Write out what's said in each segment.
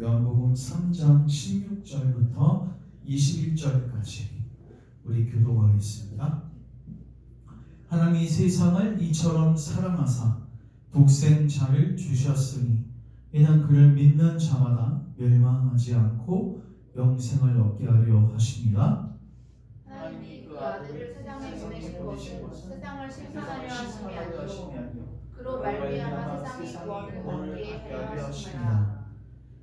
요한복음 3장 16절부터 21절까지 우리 교독하겠습니다. 하나님이 세상을 이처럼 사랑하사 독생자를 주셨으니 이는 그를 믿는 자마다 멸망하지 않고 영생을 얻게 하려 하십니다. 하나님이 그 아들을 세상에 보내신 것은 세상을 심판하려 하심이 아니요 그로 말미암아 세상이 구원을 받게 하려 하심이라.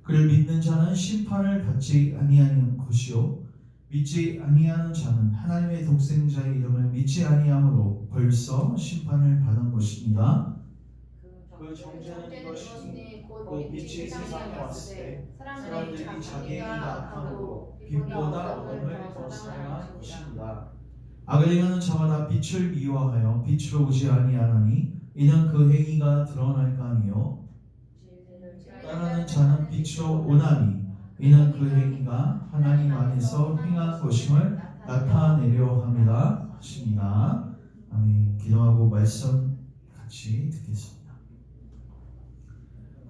그를 믿는 자는 심판을 받지 아니하는 것이요 믿지 아니하는 자는 하나님의 독생자의 이름을 믿지 아니함으로 벌써 심판을 받은 것입니다. 그 정죄는 이것이니 곧 빛이 세상에 왔을 때 사람들이 자기가 악하고 빛보다 어둠을 더 사랑한 것입니다. 악을 행하는 자마다 빛을 미워하여 빛으로 오지 아니하나니 이는 그 행위가 드러날까 하며 따르는 자는 빛으로 오나니 이는 그 행위가 하나님 안에서 행한 것임을 나타내려 합니다. 하십니다. 아멘. 기도하고 말씀 같이 듣겠습니다.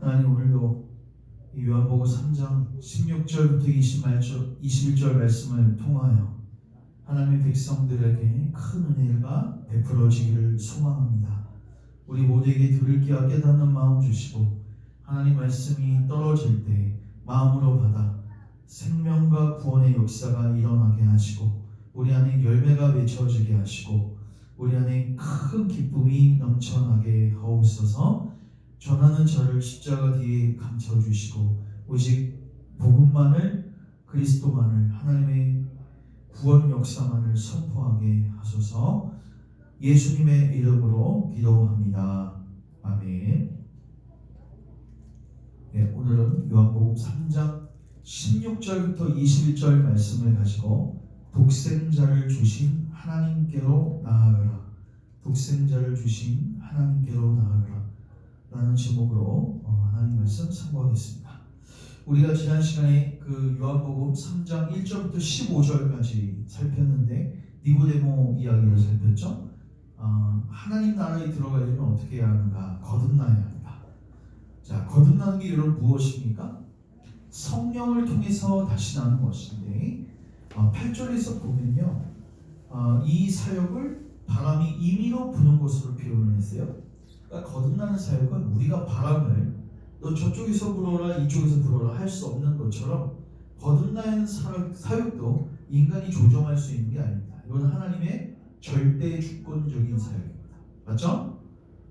하나님, 오늘도 요한복음 3장 16절부터 21절 말씀을 통하여 하나님의 백성들에게 큰 은혜가 베풀어지기를 소망합니다. 우리 모두에게 들을 귀와 깨닫는 마음 주시고 하나님 말씀이 떨어질 때 마음으로 받아 생명과 구원의 역사가 일어나게 하시고 우리 안에 열매가 맺혀지게 하시고 우리 안에 큰 기쁨이 넘쳐나게 하옵소서. 전하는 저를 십자가 뒤에 감춰주시고 오직 복음만을, 그리스도만을, 하나님의 구원 역사만을 선포하게 하소서. 예수님의 이름으로 기도합니다. 아멘. 네, 오늘은 요한복음 3장 16절부터 21절 말씀을 가지고 독생자를 주신 하나님께로 나아가라, 독생자를 주신 하나님께로 나아가라 라는 제목으로 하나님 말씀 선포하겠습니다. 우리가 지난 시간에 그 요한복음 3장 1절부터 15절까지 살폈는데 니고데모 이야기를 살폈죠. 하나님 나라에 들어가려면 어떻게 해야 하는가? 거듭나야 합니다. 자, 거듭나는 게 여러분 무엇입니까? 성령을 통해서 다시 나는 것인데 8절에서 보면요, 이 사역을 바람이 임의로 부는 것으로 표현을 했어요. 그러니까 거듭나는 사역은 우리가 바람을 너 저쪽에서 불어라 이쪽에서 불어라 할 수 없는 것처럼 거듭나는 사역도 인간이 조정할 수 있는 게 아닙니다. 이건 하나님의 절대 주권적인 사역입니다. 맞죠?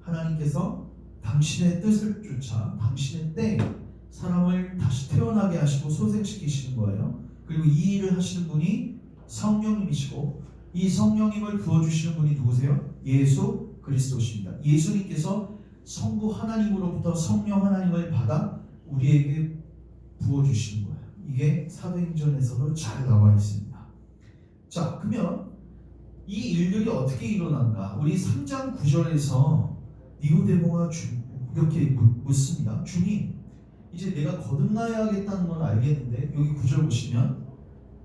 하나님께서 당신의 뜻을 쫓아 당신의 때에 사람을 다시 태어나게 하시고 소생시키시는 거예요. 그리고 이 일을 하시는 분이 성령님이시고 이 성령님을 부어주시는 분이 누구세요? 예수 그리스도십니다. 예수님께서 성부 하나님으로부터 성령 하나님을 받아 우리에게 부어주시는 거예요. 이게 사도행전에서도 잘 나와 있습니다. 자, 그러면 이 일들이 어떻게 일어난가? 우리 3장 9절에서 니고데모가 이렇게 묻습니다. 주님, 이제 내가 거듭나야겠다는 건 알겠는데 여기 9절 보시면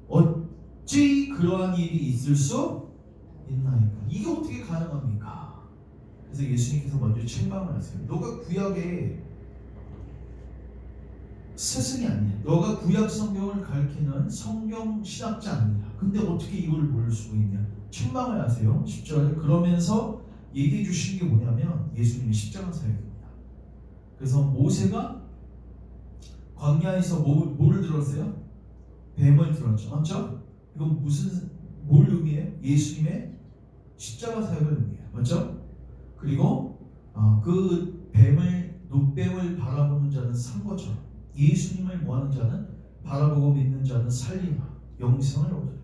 어찌 그러한 일이 있을 수 있나이까? 이게 어떻게 가능합니까? 그래서 예수님께서 먼저 책망을 하세요. 너가 구약의 스승이 아니야. 너가 구약 성경을 가르치는 성경 신학자 아니야. 근데 어떻게 이걸 모를 수가 있냐? 책망을 하세요. 10절에. 그러면서 얘기해 주신 게 뭐냐면 예수님이 십자가 사역입니다. 그래서 모세가 광야에서 뭐를 들었어요? 뱀을 들었죠. 맞죠? 이건 뭘 의미해요? 예수님의 십자가 사역을 의미해요. 맞죠? 그리고 그 뱀을 바라보는 자는 산 것처럼 예수님을 뭐하는 자는 바라보고 믿는 자는 살리라, 영생을 얻으리라.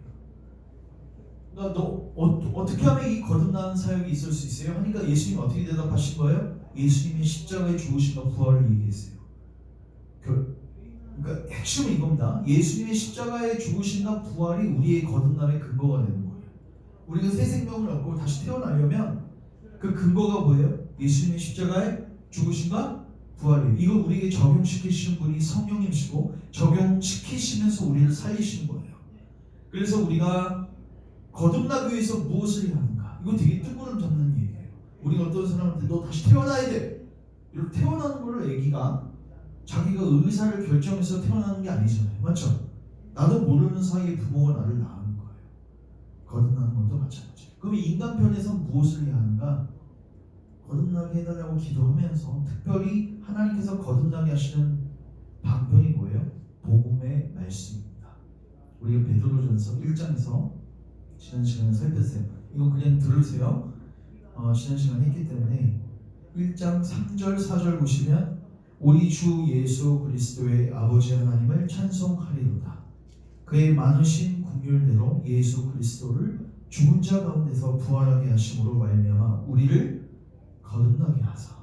그러니까 너 어떻게 하면 이 거듭나는 사역이 있을 수 있어요? 하니까 예수님이 어떻게 대답하신 거예요? 예수님이 십자가에 죽으심과 부활을 얘기했어요. 그러니까 핵심은 이겁니다. 예수님의 십자가에 죽으심과 부활이 우리의 거듭남의 근거가 되는 거예요. 우리가 새 생명을 얻고 다시 태어나려면 그 근거가 뭐예요? 예수님의 십자가에 죽으심과 부활이에요. 이걸 우리에게 적용시키시는 분이 성령님이시고 적용시키시면서 우리를 살리시는 거예요. 그래서 우리가 거듭나기 위해서 무엇을 해야 하는가? 이거 되게 뜬구름 잡는 얘기예요. 우리가 어떤 사람한테 너 다시 태어나야 돼. 이렇게 태어나는 거를 애기가 자기가 의사를 결정해서 태어나는 게 아니잖아요. 맞죠? 나도 모르는 사이에 부모가 나를 낳은 거예요. 거듭나는 것도 마찬가지예요. 그럼 인간 편에서 무엇을 해야 하는가? 거듭나게 해달라고 기도하면서 특별히 하나님께서 거듭나게 하시는 방편이 뭐예요? 복음의 말씀입니다. 우리가 베드로전서 1장에서 지난 시간에 살폈어요. 이건 그냥 들으세요. 지난 시간에 했기 때문에 1장 3절 4절 보시면 우리 주 예수 그리스도의 아버지 하나님을 찬송하리로다. 그의 많으신 긍휼대로 예수 그리스도를 죽은 자 가운데서 부활하게 하심으로 말미암아 우리를 거듭나게 하사.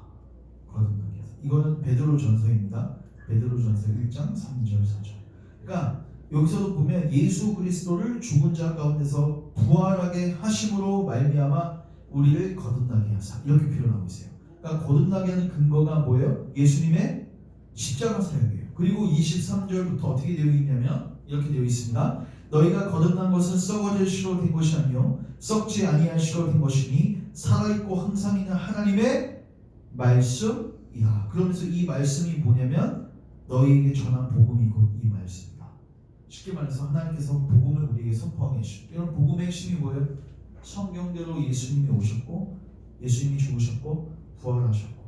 이거는 베드로전서입니다. 베드로전서 1장 3절 4절. 그러니까 여기서도 보면 예수 그리스도를 죽은 자 가운데서 부활하게 하심으로 말미암아 우리를 거듭나게 하사. 이렇게 표현하고 있어요. 그러니까 거듭나게 하는 근거가 뭐예요? 예수님의 십자가 사역이에요. 그리고 23절부터 어떻게 되어 있냐면 이렇게 되어 있습니다. 너희가 거듭난 것은 썩어질 시로 된 것이 아니요 썩지 아니할 시로 된 것이니 살아있고 항상 있는 하나님의 말씀이라. 그러면서 이 말씀이 뭐냐면 너희에게 전한 복음이 곧 이 말씀이다. 쉽게 말해서 하나님께서 복음을 우리에게 선포하게 하시고, 이런 복음의 핵심이 뭐예요? 성경대로 예수님이 오셨고 예수님이 죽으셨고 부활하셨고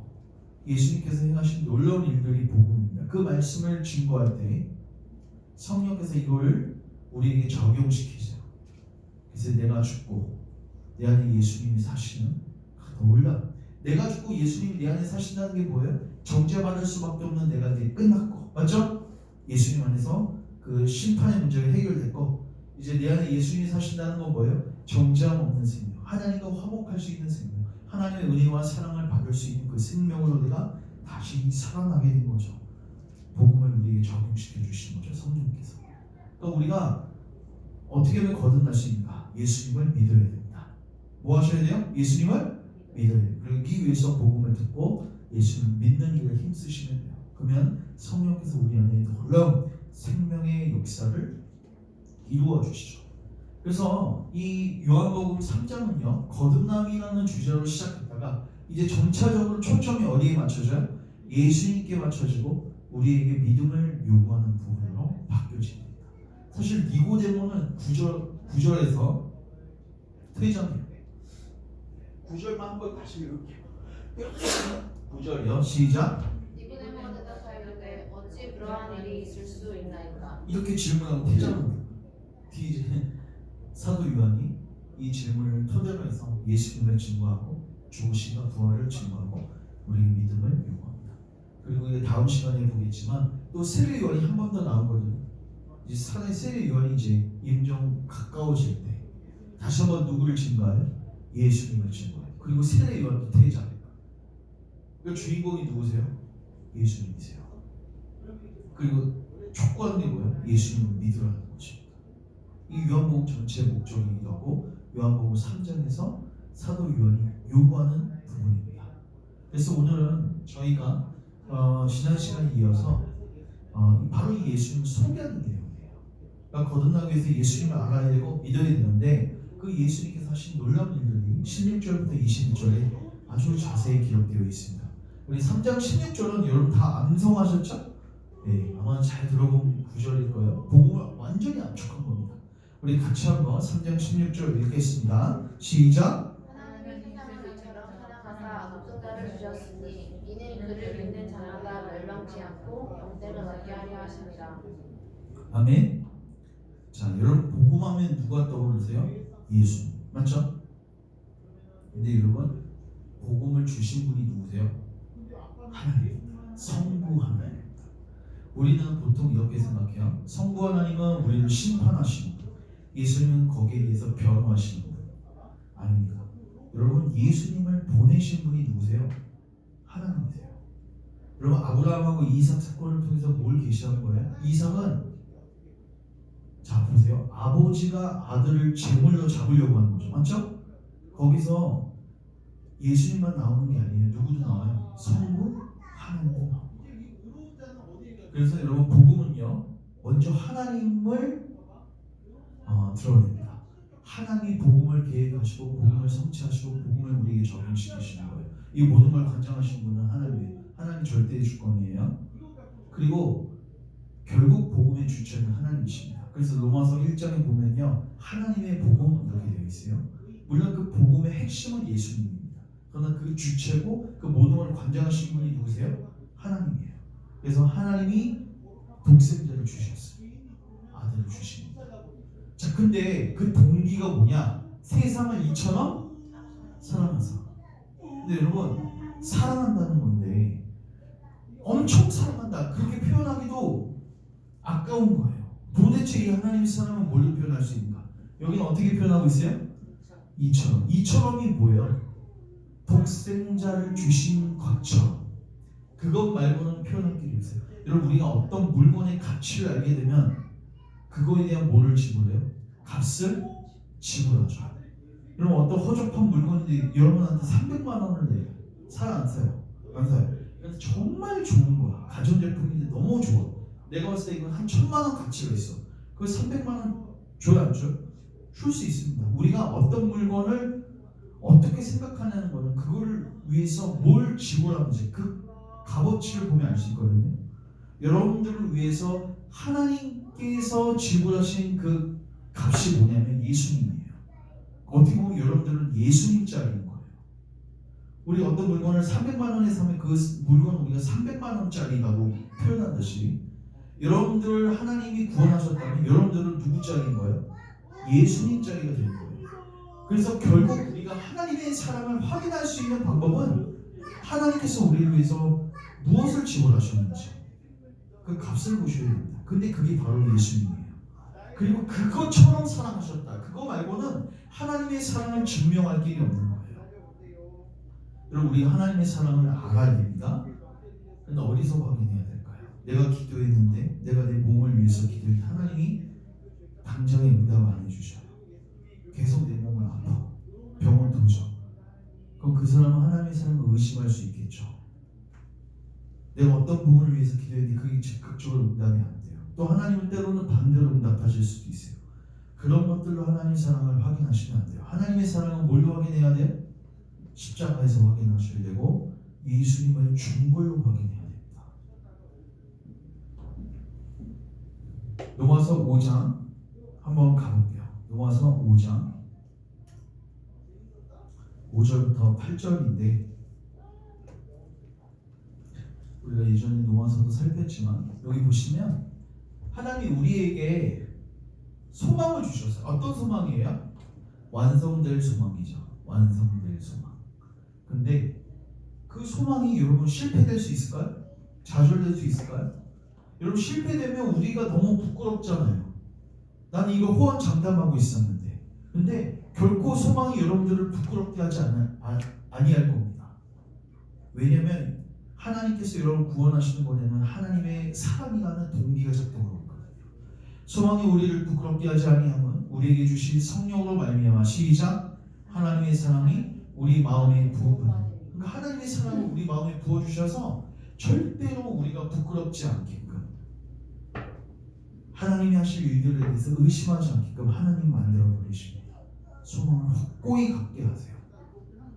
예수님께서 행하신 놀라운 일들이 복음입니다. 그 말씀을 증거할 때 성령께서 이걸 우리에게 적용시키세요. 그래서 내가 죽고 내 안에 예수님이 사시는, 놀라. 내가 죽고 예수님이 내 안에 사신다는 게 뭐예요? 정죄받을 수밖에 없는 내가 이제 끝났고, 맞죠? 예수님 안에서 그 심판의 문제가 해결됐고, 이제 내 안에 예수님이 사신다는 건 뭐예요? 정죄함 없는 생명, 하나님과 화목할 수 있는 생명, 하나님의 은혜와 사랑을 받을 수 있는 그 생명으로 내가 다시 살아나게 된 거죠. 복음을 우리에게 적용시켜 주신 거죠, 성령께서. 그러니까 우리가 어떻게 하면 거듭날 수 있는가? 예수님을 믿어야 됩니다. 뭐 하셔야 돼요? 예수님을 믿어야 돼요. 그러기 위해서 복음을 듣고 예수님 믿는 일에 힘쓰시면 돼요. 그러면 성령께서 우리 안에 놀라운 생명의 역사를 이루어 주시죠. 그래서 이 요한복음 3장은요 거듭남이라는 주제로 시작했다가 이제 점차적으로 초점이 어디에 맞춰져요? 예수님께 맞춰지고 우리에게 믿음을 요구하는 부분으로 바뀌어집니다. 사실 니고데모는 9절에서 퇴장해요. 9절만 한번 다시 읽을게요. 9절이요. 시작. 니고데모가 대답하여 이르되 어찌 그러한 일이 있을 수 있나이까. 이렇게 질문하고 퇴장합니다. 뒤에 사도 요한이 이 질문을 토대로 해서 예수님을 증거하고 죽으심과 부활을 증거하고 우리의 믿음을 요구합니다. 그리고 이제 다음 시간에 보겠지만 또 세례 요한이 한 번 더 나오거든요. 이제 세례 요한이 이제 임종 가까워질 때 다시 한번 누구를 증거해요? 예수님을 증거해요. 그리고 세례 요한도 퇴장해요. 그러니까 주인공이 누구세요? 예수님이세요. 그리고 촉구하는 게 뭐예요? 예수님을 믿으라는 것입니다. 이 요한복음 전체의 목적이 이거고 요한복음 3장에서 사도 요한이 요구하는 부분입니다. 그래서 오늘은 저희가 지난 시간에 이어서 바로 이 예수님을 소개하는 내용이에요. 그러니까 거듭나기 위해서 예수님을 알아야 되고 믿어야 되는데 그 예수님께서 하신 놀라운 일들이 16절부터 21절에 아주 자세히 기록되어 있습니다. 우리 3장 16절은 여러분 다 암송하셨죠? 네, 아마 잘 들어본 구절일 거예요. 복음을 완전히 압축한 겁니다. 우리 같이 한번 3장 16절 읽겠습니다. 시작. 하나님은 세상을 이처럼 사랑하사 독생자를 주셨으니 이는 그를 믿는 자마다 멸망치 않고 영생을 얻게 하려 하심이라. 아멘. 자, 여러분 복음하면 누가 떠오르세요? 예수님. 맞죠? 근데 여러분 복음을 주신 분이 누구세요? 하나님. 성부 하나님. 우리는 보통 이렇게 생각해요. 성부 하나님은 우리를 심판하시는 분, 예수님은 거기에 대해서 변호하시는 분. 아닙니다. 여러분 예수님을 보내신 분이 누구세요? 하나님이세요. 여러분 아브라함하고 이삭 사건을 통해서 뭘 계시한 거예요? 이삭은 자 보세요. 아버지가 아들을 제물로 잡으려고 하는 거죠. 맞죠? 거기서 예수님만 나오는 게 아니에요. 누구도 나와요. 성부 하나님도 나옵니다. 그래서 여러분 복음은요 먼저 하나님을 드러냅니다. 하나님이 복음을 계획하시고 복음을 성취하시고 복음을 우리에게 적용시키시는 거예요. 이 모든 걸 관장하신 분은 하나님이에요. 하나님 절대의 주권이에요. 그리고 결국 복음의 주체는 하나님이십니다. 그래서 로마서 1장에 보면요, 하나님의 복음 이렇게 되어 있어요. 물론 그 복음의 핵심은 예수님입니다. 그러나 그 주체고 그 모든 걸 관장하신 분이 누구세요? 하나님이에요. 그래서 하나님이 독생자를 주셨어요. 아들을 주십니다. 자, 근데 그 동기가 뭐냐? 세상을 이처럼 사랑하사. 근데 여러분, 사랑한다는 건데 엄청 사랑한다 그렇게 표현하기도 아까운 거예요. 도대체 이 하나님의 사랑은 뭘로 표현할 수 있는가? 여기는 어떻게 표현하고 있어요? 이처럼. 이처럼이 뭐예요? 독생자를 주신 것처럼. 그것 말고는 표현할 길이 없어요. 여러분, 우리가 어떤 물건의 가치를 알게 되면 그거에 대한 뭐를 지불해요? 값을 지불하죠. 여러분, 어떤 허접한 물건인데 여러분한테 300만 원을 내요. 사요 안 사요? 안 사요. 그래서 정말 좋은 거야. 가전제품인데 너무 좋아. 내가 봤을 때 이건 한 1000만 원 가치가 있어. 그 300만 원 줘야 안 줘요? 줄 수 있습니다. 우리가 어떤 물건을 어떻게 생각하냐는 거는 그거를 위해서 뭘 지불하는지 그 값어치를 보면 알 수 있거든요. 여러분들을 위해서 하나님께서 지불하신 그 값이 뭐냐면 예수님이에요. 어떻게 보면 여러분들은 예수님짜리인 거예요. 우리 어떤 물건을 300만 원에 사면 그 물건을 우리가 300만 원짜리라고 표현하듯이 여러분들을 하나님이 구원하셨다면 여러분들은 누구짜리인 거예요? 예수님짜리가 되는 거예요. 그래서 결국 우리가 하나님의 사랑을 확인할 수 있는 방법은 하나님께서 우리를 위해서 무엇을 지불하셨는지 그 값을 보셔야 됩니다. 근데 그게 바로 예수님이에요. 그리고 그것처럼 사랑하셨다. 그거 말고는 하나님의 사랑을 증명할 길이 없는 거예요. 여러분, 우리가 하나님의 사랑을 알아야 됩니다. 근데 어디서 확인해야 될까요? 내가 기도했는데 내가 내 몸을 위해서 기도했는데 하나님이 당장에 응답 안 해주셔요. 계속 내 몸은 아파. 병원 도죠. 그럼 그 사람은 하나님의 사랑을 의심할 수 있겠죠. 내가 어떤 부분을 위해서 기도했는데 그게 즉각적으로 응답이 안 돼요. 또 하나님은 때로는 반대로 응답하실 수도 있어요. 그런 것들로 하나님의 사랑을 확인하시면 안 돼요. 하나님의 사랑은 뭘로 확인해야 돼요? 십자가에서 확인하셔야 되고 예수님을 준 걸로 확인해야 됩니다. 로마서 5장 한번 가볼게요. 로마서 5장 5절부터 8절인데 우리가 예전에 로마서도 살폈지만 여기 보시면 하나님이 우리에게 소망을 주셨어요. 어떤 소망이에요? 완성될 소망이죠. 완성될 소망. 근데 그 소망이 여러분 실패될 수 있을까요? 좌절될 수 있을까요? 여러분, 실패되면 우리가 너무 부끄럽잖아요. 나는 이거 호언장담하고 있었는데. 근데 결코 소망이 여러분들을 부끄럽게 하지 아니할 겁니다. 왜냐면 하나님께서 여러분을 구원하시는 거에는 하나님의 사랑이라는 동기가 작동하고 있거든요. 소망이 우리를 부끄럽게 하지 아니하면 우리에게 주신 성령으로 말미암아 시작 하나님의 사랑이 우리 마음에 부어버려요. 그러니까 하나님의 사랑을 우리 마음에 부어주셔서 절대로 우리가 부끄럽지 않게끔 하나님이 하실 일들에 대해서 의심하지 않게끔 하나님 만들어 버리십니다. 소망을 확고히 갖게 하세요.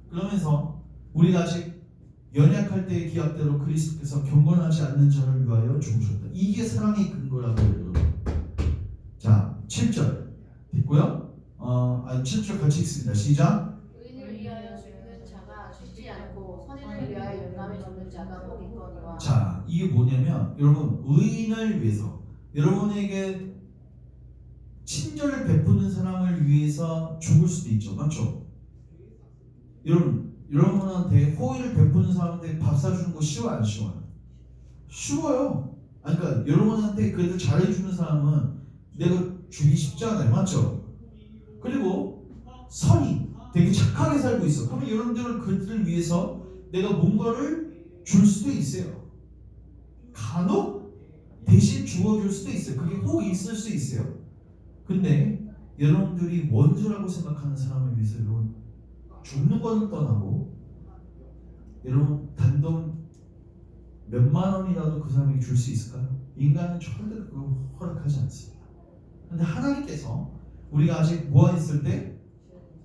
그러면서 우리가 아직 연약할 때의 기약대로 그리스도께서 경건하지 않는 자를 위하여 죽으셨다. 이게 사랑의 근거라고 여러분. 자, 7절 됐고요. 7절 같이 읽습니다. 시작. 의인을 위하여 죽는 자가 죽지 않고 선인을 위하여 영감에 죽는 자가 꼭 있거니와. 자, 이게 뭐냐면 여러분, 의인을 위해서 여러분에게 친절을 베푸는 사람을 위해서 죽을 수도 있죠. 맞죠? 여러분한테 호의를 베푸는 사람한테 밥 사주는 거 쉬워요? 안 쉬워요? 쉬워요. 그러니까 여러분한테 그래도 잘해주는 사람은 내가 주기 쉽잖아요. 맞죠? 그리고 선이 되게 착하게 살고 있어. 그러면 여러분들은 그들을 위해서 내가 뭔가를 줄 수도 있어요. 간혹 대신 주어줄 수도 있어요. 그게 혹 있을 수 있어요. 근데 여러분들이 원수라고 생각하는 사람을 위해서 여러분 죽는 거는 떠나고 여러분 단돈 몇만 원이라도 그 사람에게 줄 수 있을까요? 인간은 절대 그거 허락하지 않습니다. 근데 하나님께서 우리가 아직 뭐했을 때?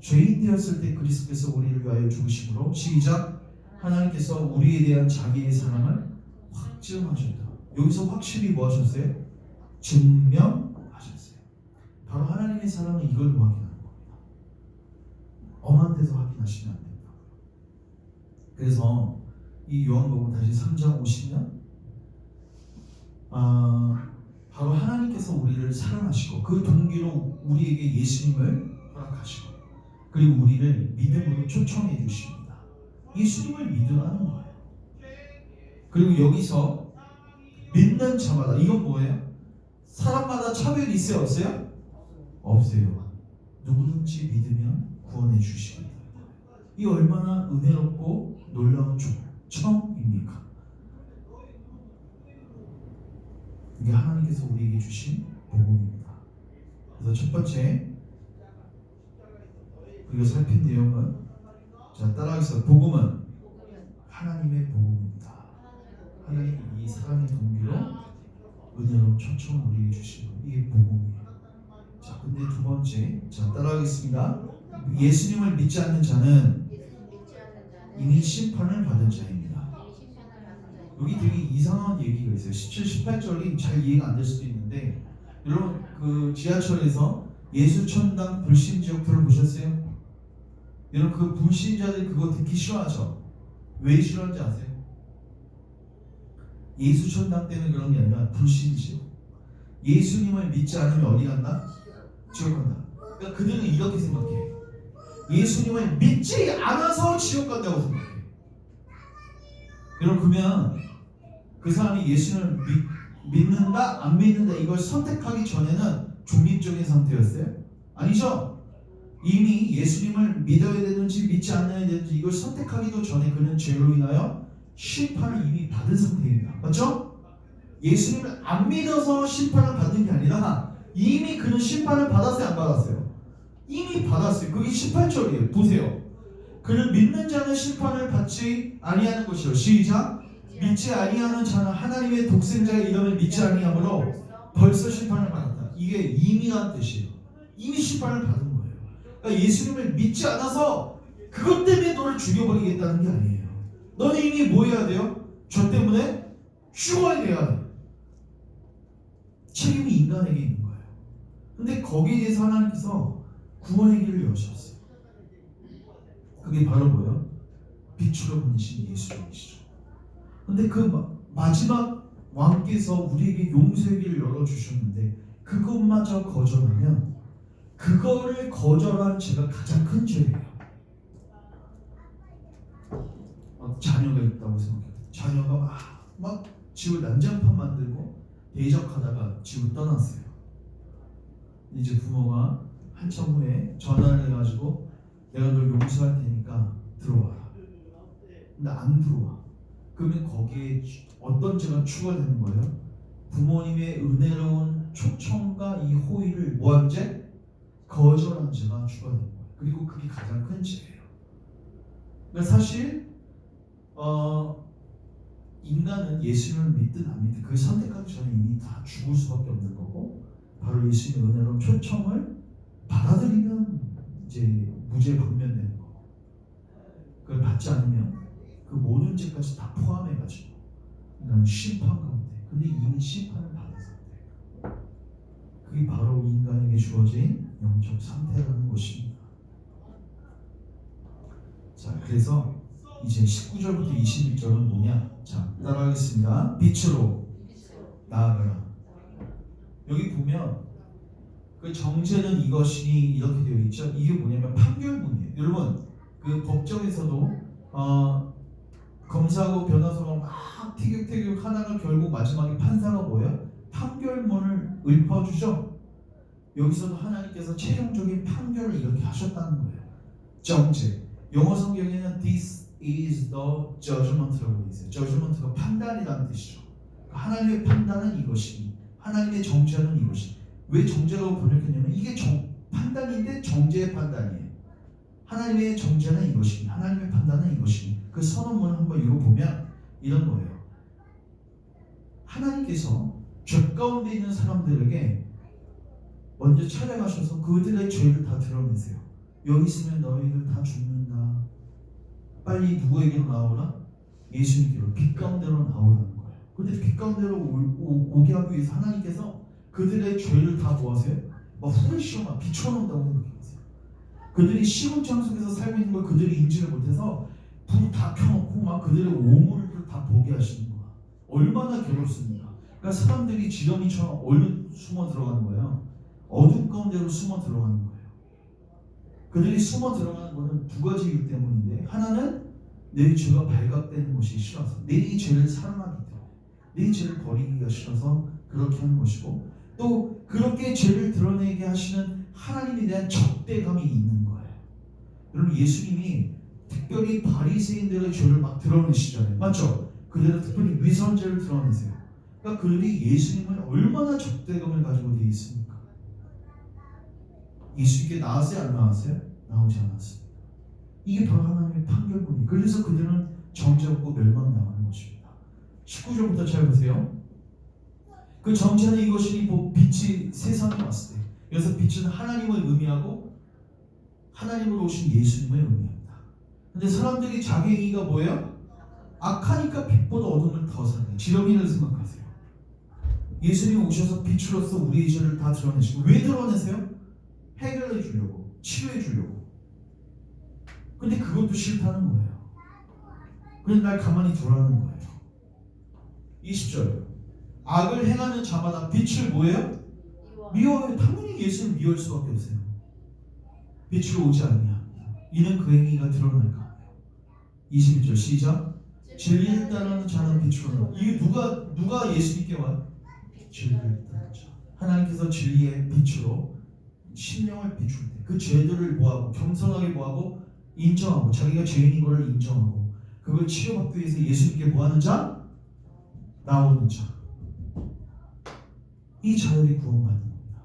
죄인 되었을 때 그리스도께서 우리를 위하여 죽으심으로 시작 하나님께서 우리에 대한 자기의 사랑을 확증하셨다. 여기서 확실히 뭐 하셨어요? 증명하셨어요. 바로 하나님의 사랑은 이걸로 확인하는 겁니다. 엄한 데서 확인하시면 안 됩니다. 그래서 이 요한복음 다시 3장 오시면 바로 하나님께서 우리를 사랑하시고 그 동기로 우리에게 예수님을 허락하시고 그리고 우리를 믿음으로 초청해 주십니다. 예수님을 믿으라는 거예요. 그리고 여기서 믿는 자마다 이건 뭐예요? 사람마다 차별이 있어요? 없어요? 없어요. 누구든지 믿으면 구원해 주십니다. 이 얼마나 은혜롭고 놀라운 초청입니까? 이게 하나님께서 우리에게 주신 복음입니다. 그래서 첫 번째 우리가 살핀 내용은 자 따라하겠습니다. 복음은 하나님의 복음입니다. 하나님이 이 사랑의 동기로 은혜로운 초청을 우리에게 주신 것 이게 복음이에요. 자 근데 두 번째 자 따라하겠습니다. 예수님을 믿지 않는 자는 이미 심판을 받은 자입니다. 여기 되게 이상한 얘기가 있어요. 17, 18절이 잘 이해가 안 될 수도 있는데 여러분 그 지하철에서 예수천당 불신지역 들어보셨어요? 여러분 그 불신자들이 그거 듣기 싫어하죠? 왜 싫어하는지 아세요? 예수천당 때는 그런 게 아니라 불신지역. 예수님을 믿지 않으면 어디 간다? 지옥 간다. 그러니까 그들은 이렇게 생각해. 예수님을 믿지 않아서 지옥 간다고 생각해. 여러분 그러면 그 사람이 예수님을 믿는다 안 믿는다 이걸 선택하기 전에는 중립적인 상태였어요? 아니죠? 이미 예수님을 믿어야 되는지 믿지 않아야 되는지 이걸 선택하기도 전에 그는 죄로 인하여 심판을 이미 받은 상태입니다. 맞죠? 예수님을 안 믿어서 심판을 받는 게 아니라 이미 그는 심판을 받았어요? 안 받았어요? 이미 받았어요. 그게 18절이에요. 보세요. 그를 믿는 자는 심판을 받지 아니하는 것이요. 시작. 믿지 아니하는 자는 하나님의 독생자의 이름을 믿지 아니하므로 벌써 심판을 받았다. 이게 이미라는 뜻이에요. 이미 심판을 받은 거예요. 그러니까 예수님을 믿지 않아서 그것 때문에 너를 죽여버리겠다는 게 아니에요. 너는 이미 뭐 해야 돼요? 저 때문에 죽어야 돼요. 책임이 인간에게 있는 거예요. 근데 거기에 대해서 하나님께서 구원의 길을 여셨어요. 그게 바로 뭐예요? 빛으로 보내신 예수님이시죠. 근데 그 마지막 왕께서 우리에게 용서의 길을 열어주셨는데 그것마저 거절하면 그거를 거절한 죄가 가장 큰 죄예요. 자녀가 있다고 생각해요. 자녀가 막 집을 난장판 만들고 대적하다가 집을 떠났어요. 이제 부모가 한참 후에 전화를 해가지고 내가 널 용서할 테니까 들어와라. 근데 안 들어와. 그러면 거기에 어떤 죄가 추가되는 거예요? 부모님의 은혜로운 초청과 이 호의를 뭐한 죄? 거절한 죄가 추가되는 거예요. 그리고 그게 가장 큰 죄예요. 그러니까 사실 인간은 예수님을 믿든 안 믿든 그 선택하기 전에 이미 다 죽을 수밖에 없는 거고 바로 예수님의 은혜로운 초청을 받아들이면 이제 무죄 방면되는 거고 그걸 받지 않으면 그 모든 죄까지 다 포함해가지고 인간은 심판 가운데 근데 이미 심판을 받은 상태 그게 바로 인간에게 주어진 영적 상태라는 것입니다. 자 그래서 이제 19절부터 21절은 뭐냐? 자 따라하겠습니다. 빛으로 나아가라. 여기 보면 그 정죄는 이것이니 이렇게 되어 있죠. 이게 뭐냐면 판결문이에요. 여러분 그 법정에서도 검사하고 변호사가 막 티격태격 하다가 결국 마지막에 판사가 뭐예요? 판결문을 읊어주죠. 여기서도 하나님께서 최종적인 판결을 이렇게 하셨다는 거예요. 정죄. 영어 성경에는 This is the judgment라고 되어 있어요. judgment가 판단이라는 뜻이죠. 하나님의 판단은 이것이니 하나님의 정죄는 이것이. 왜 정죄라고 번역했냐면 이게 판단인데 정죄의 판단이에요. 하나님의 정죄는 이것이니 하나님의 판단은 이것이니 그 선언문을 한번 읽어보면 이런 거예요. 하나님께서 죄 가운데 있는 사람들에게 먼저 찾아가셔서 그들의 죄를 다 드러내세요. 여기 있으면 너희들 다 죽는다. 빨리 누구에게로 나오라? 예수님께로 빛 가운데로 나오라는 거예요. 근데 빛 가운데로 오게 하기 위해서 하나님께서 그들의 죄를 다 뭐하세요? 막 후레쉬로 막 비춰놓는다고 생각해보세요. 그들이 시궁창 속에서 살고 있는 걸 그들이 인지를 못해서 불 다 켜놓고 막 그들의 오물을 다 보게 하시는 거야. 얼마나 괴롭습니까? 그러니까 사람들이 지렁이처럼 얼른 숨어 들어가는 거예요. 어둠 가운데로 숨어 들어가는 거예요. 그들이 숨어 들어가는 것은 두 가지 이유 때문인데, 하나는 내 죄가 발각되는 것이 싫어서, 내 죄를 사랑하기 때문에, 내 죄를 버리기가 싫어서 그렇게 하는 것이고, 또 그렇게 죄를 드러내게 하시는 하나님에 대한 적대감이 있는 거예요. 여러분, 예수님이 특별히 바리새인들의 죄를 막 드러내시잖아요. 맞죠? 그들은 특별히 위선죄를 드러내세요. 그러니까 그들이 예수님을 얼마나 적대감을 가지고 되어 있습니까? 예수님께 나왔어요? 안 나왔어요? 나오지 않았습니다. 이게 바로 하나님의 판결문이에요. 그래서 그들은 정죄받고 멸망당하는 것입니다. 19절부터 잘 보세요. 그 정죄는 이것이니 빛이 세상에 왔을 때, 여기서 빛은 하나님을 의미하고 하나님으로 오신 예수님을 의미합니다. 근데 사람들이 자기 행위가 뭐예요? 악하니까 빛보다 어둠을 더 사랑해요. 지렁이를 생각하세요. 예수님이 오셔서 빛으로서 우리의 죄를 다 드러내시고, 왜 드러내세요? 해결해 주려고, 치료해 주려고. 근데 그것도 싫다는 거예요. 그래서 날 가만히 두라는 거예요. 20절, 악을 행하는 자마다 빛을 뭐예요? 미워요. 당연히 예수는 미워할 수밖에 없어요. 빛으로 오지 아니합니다. 이는 그 행위가 드러날까 하며. 21절 시작. 진리를 따르는 자는 빛으로 나. 이게 누가 예수님께 와요? 진리를 따르는 자. 하나님께서 진리의 빛으로 심령을 비출 때 그 죄들을 뭐하고 겸손하게 뭐하고 인정하고, 자기가 죄인인 것을 인정하고, 그걸 치료받기 위해서 예수님께 뭐하는 자? 나오는 자. 이 자들이 구원받는 겁니다.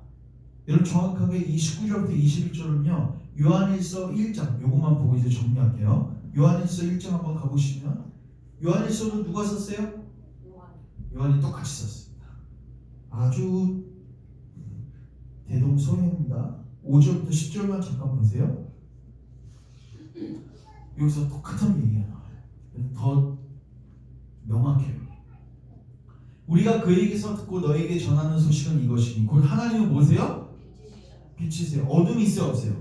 여러분, 정확하게 29절부터 21절은요 요한일서 1장, 요것만 보고 이제 정리할게요. 요한일서 1장 한번 가보시면, 요한일서도 누가 썼어요? 요한이 똑같이 썼습니다. 아주 대동소이합니다. 5절부터 10절만 잠깐 보세요. 여기서 똑같은 얘기가 나와요. 더 명확해요. 우리가 그에게서 듣고 너에게 전하는 소식은 이것이니, 곧 하나님은 뭐세요? 빛이세요. 어둠이 있어요, 없어요?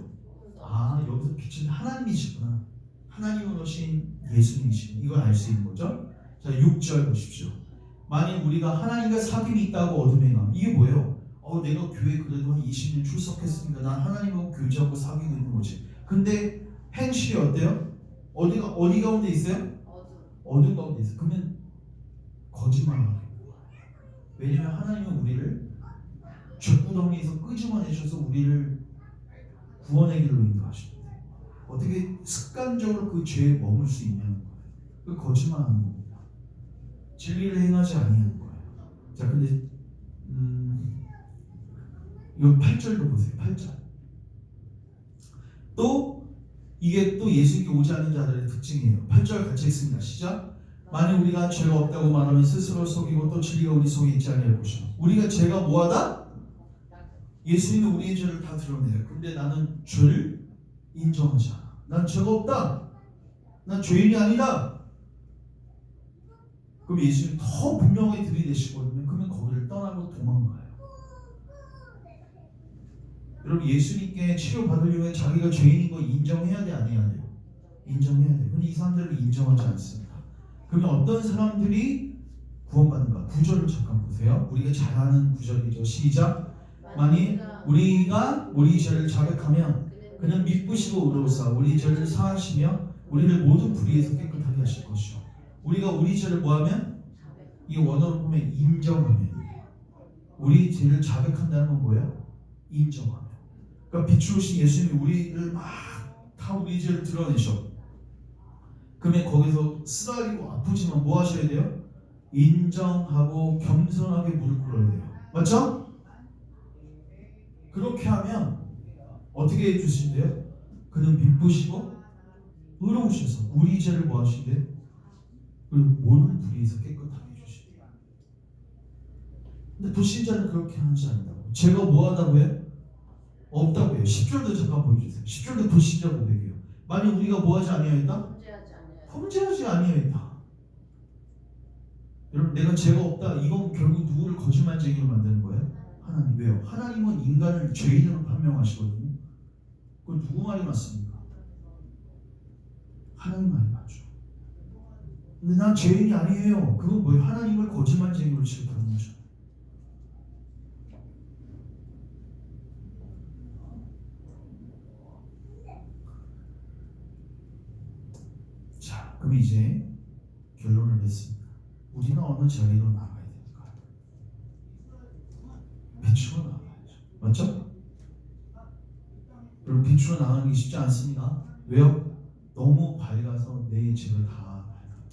아, 여기서 빛은 하나님이시구나. 하나님으로 오신 예수님이시구나. 이걸 알 수 있는 거죠. 자, 6절 보십시오. 만일 우리가 하나님과 사귐이 있다고 어둠에 가면, 이게 뭐예요? 내가 교회 그래도 한 20년 출석했으니까 난 하나님하고 교제하고 사귀고 있는 거지. 근데 행실이 어때요? 어디 가운데 있어요? 어둠 가운데 있어요. 그러면 거짓말하는 거예요. 왜냐하면 하나님은 우리를 죄구덩이에서 끄집어내셔서 우리를 구원의 길로 인도하십니다. 어떻게 습관적으로 그 죄에 머물 수 있냐는 거예요. 그 거짓말하는 겁니다. 진리를 행하지 아니하는 거예요. 자, 근데 이거 8절도 보세요. 8절. 또 이게 또 예수님께 오지 않는 자들의 특징이에요. 8절 같이 읽습니다. 시작. 만일 우리가 죄가 없다고 말하면 스스로 속이고 또 진리가 우리 속에 있지 아니할 것이요. 우리가 죄가 뭐하다? 예수님은 우리의 죄를 다 드러내요. 근데 나는 죄를 인정하지 않아. 난 죄가 없다. 난 죄인이 아니다. 그럼 예수님 더 분명하게 들이대시거든요. 그러면 거기를 떠나고 도망가요. 여러분, 예수님께 치료받으려면 자기가 죄인인 거 인정해야 돼, 안 해야 돼요? 인정해야 돼요. 근데 이 사람들을 인정하지 않습니다. 그러면 어떤 사람들이 구원받는가? 9절을 잠깐 보세요. 우리가 잘 아는 9절이죠. 시작. 만일 우리가 우리 죄를 자백하면 그는 미쁘시고 의로우사 우리 죄를 사하시며 우리를 모든 불의에서 깨끗하게 하실 것이요. 우리가 우리 죄를 뭐하면? 이 원어로 보면 인정하면. 우리 죄를 자백한다는 건 뭐예요? 인정하면. 그러니까 빛으로 오신 예수님이 우리를 막 다 우리 죄를 드러내셔. 그러면 거기서 쓰라리고 아프지만 뭐 하셔야 돼요? 인정하고 겸손하게 무릎 꿇어야 돼요. 맞죠? 그렇게 하면 어떻게 해주신대요? 그는 미쁘시고 의로우셔서 우리 죄를 뭐 하신대요? 그리고 모든 불의에서 깨끗하게 해주신대요. 근데 불신자는 그렇게 하지 않는다고. 죄가 뭐 하다고 해요? 없다고 해요. 10절도 잠깐 보여주세요. 10절도 불신자 고백이에요. 만약 우리가 뭐 하지 아니하였다? 범죄하지 아니하였다. 여러분 내가 죄가 없다 이건 결국 누구를 거짓말쟁이로 만드는 거예요? 하나님. 왜요? 하나님은 인간을 죄인으로 판명하시거든요. 그건 누구 말이 맞습니까? 하나님 말이 맞죠. 근데 난 죄인이 아니에요. 그건 뭐예요? 하나님을 거짓말쟁이로 취급하는 거죠. 자, 그럼 이제 결론을 냈습니다. 우리는 어느 자리로 나가야 될까요? 빛으로 나가야죠. 맞죠? 여러분 빛으로 나가는 게 쉽지 않습니다. 왜요? 너무 밝아서 내 죄를 다 밝아요.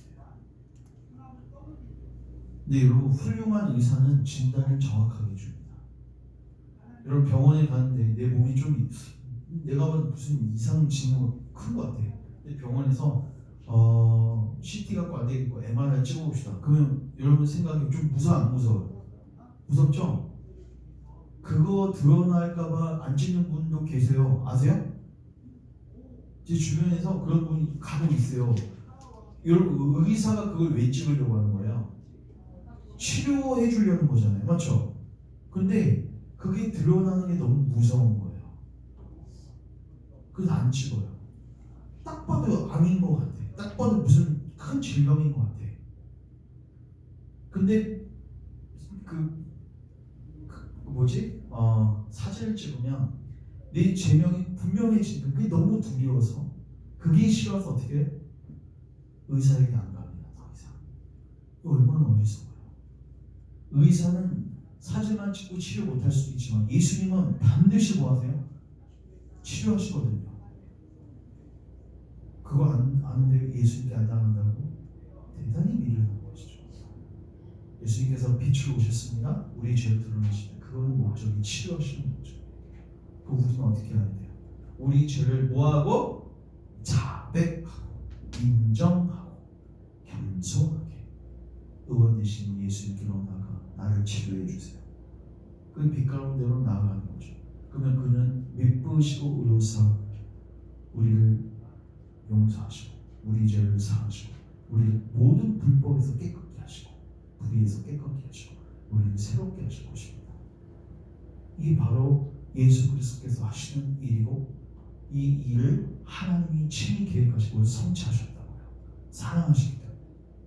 근데 여러분 훌륭한 의사는 진단을 정확하게 줍니다. 여러분 병원에 갔는데 내 몸이 좀 내가 봐도 무슨 이상 징후 큰 것 같아. 근데 병원에서 CT 갖고 안 되겠고 MRI 찍어봅시다. 그러면 여러분 생각이 좀 무서워 안 무서워요? 무섭죠? 그거 드러날까봐 안 찍는 분도 계세요. 아세요? 제 주변에서 그런 분이 가끔 있어요. 여러분 의사가 그걸 왜 찍으려고 하는 거예요? 치료해 주려는 거잖아요. 맞죠? 근데 그게 드러나는 게 너무 무서운 거예요. 그래서 안 찍어요. 딱 봐도 암인 것 같아. 딱 봐도 무슨 큰 질병인 것 같아. 근데 사진을 찍으면 내 제명이 분명해지는 그게 너무 두려워서 그게 싫어서 어떻게 해? 의사에게 안 갑니다. 더 이상. 이거 얼마나 어리석어요. 의사는 사진만 찍고 치료 못할 수도 있지만 예수님은 반드시 뭐 하세요? 치료하시거든요. 그거 아는데 예수님께 안 당한다고? 대단히 미련한 것이죠. 예수님께서 빛으로 오셨습니다. 우리 죄를 드러내시다. 그거는 목적이 치료하시는 거죠. 그 우리는 어떻게 해야 돼요? 우리 죄를 뭐하고? 자백하고 인정하고 겸손하게 의원 되신 예수님께로 나가 나를 치료해 주세요. 그 빛 가운데로 나아가는 거죠. 그러면 그는 미쁘시고 의로사 우리를 용서하시고 우리 죄를 사하시고 우리를 모든 불법에서 깨끗게 하시고 불의에서 깨끗게 하시고 우리를 새롭게 하실 것입니다. 이게 바로 예수 그리스도께서 하시는 일이고 이 일을 하나님이 친히 계획하시고 성취하셨다고요. 사랑하시기 때문에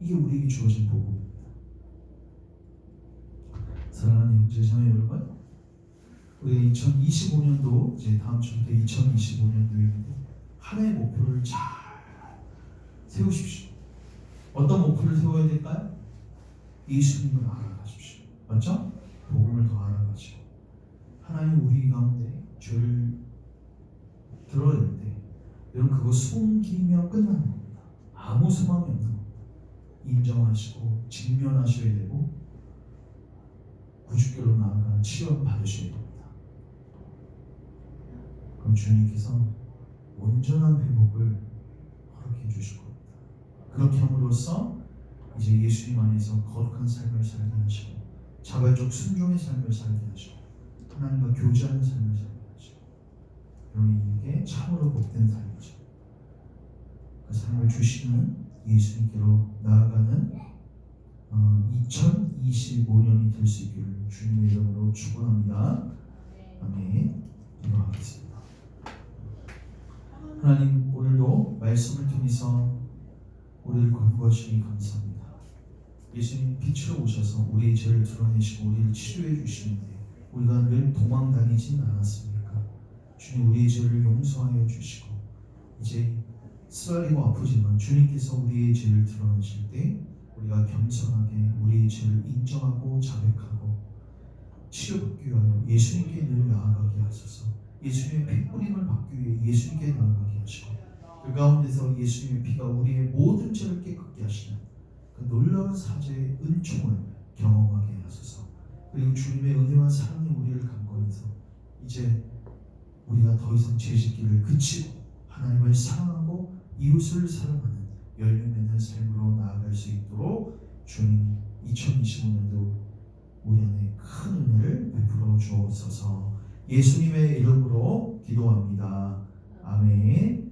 이게 우리에게 주어진 복음입니다. 사랑하는 형제자매 여러분, 우리 2025년도 이제 다음 주부터 2025년도인데 한 해의 목표를 잘 세우십시오. 어떤 목표를 세워야 될까요? 예수님을 알아가십시오. 맞죠? 복음을 더 알아가시고 하나님 우리 가운데 죄를 드러낼 때 여러분 그거 숨기며 끝나는 겁니다. 아무 소망이 없는 겁니다. 인정하시고 직면하셔야 되고 구주께로 나아가 치료 받으셔야 됩니다. 그럼 주님께서 온전한 회복을 허락해 주실 겁니다. 그렇게 함으로써 이제 예수님 안에서 거룩한 삶을 살게 하시고 자발적 순종의 삶을 살게 하시고 하나님과 교제하는 삶을 살게 하시고 여러분 이게 참으로 복된 삶이죠. 그 삶을 주시는 예수님께로 나아가는 2025년이 될 수 있기를 주님의 이름으로 축원합니다. 아멘. 기도하겠습니다. 하나님 오늘도 말씀을 통해서 우리를 권고하시니 감사합니다. 예수님 빛으로 오셔서 우리의 죄를 드러내시고 우리를 치료해 주시는데 우리가 늘 도망다니진 않았습니까? 주님 우리의 죄를 용서하여 주시고 이제 쓰라리고 아프지만 주님께서 우리의 죄를 드러내실 때 우리가 겸손하게 우리의 죄를 인정하고 자백하고 치료받기 위하여 예수님께 늘 나아가게 하소서. 예수님의 핏뿌림을 받기 위해 예수님께 나아가게 하시고 그 가운데서 예수님의 피가 우리의 모든 죄를 깨끗게 하시는 그 놀라운 사죄의 은총을 경험하게 하소서. 그리고 주님의 은혜와 사랑이 우리를 강권해서 이제 우리가 더 이상 죄짓기를 그치고 하나님을 사랑하고 이웃을 사랑하는 열매 맺는 삶으로 나아갈 수 있도록 주님 2025년도 우리 안에 큰 은혜를 베풀어 주옵소서. 예수님의 이름으로 기도합니다. 아멘.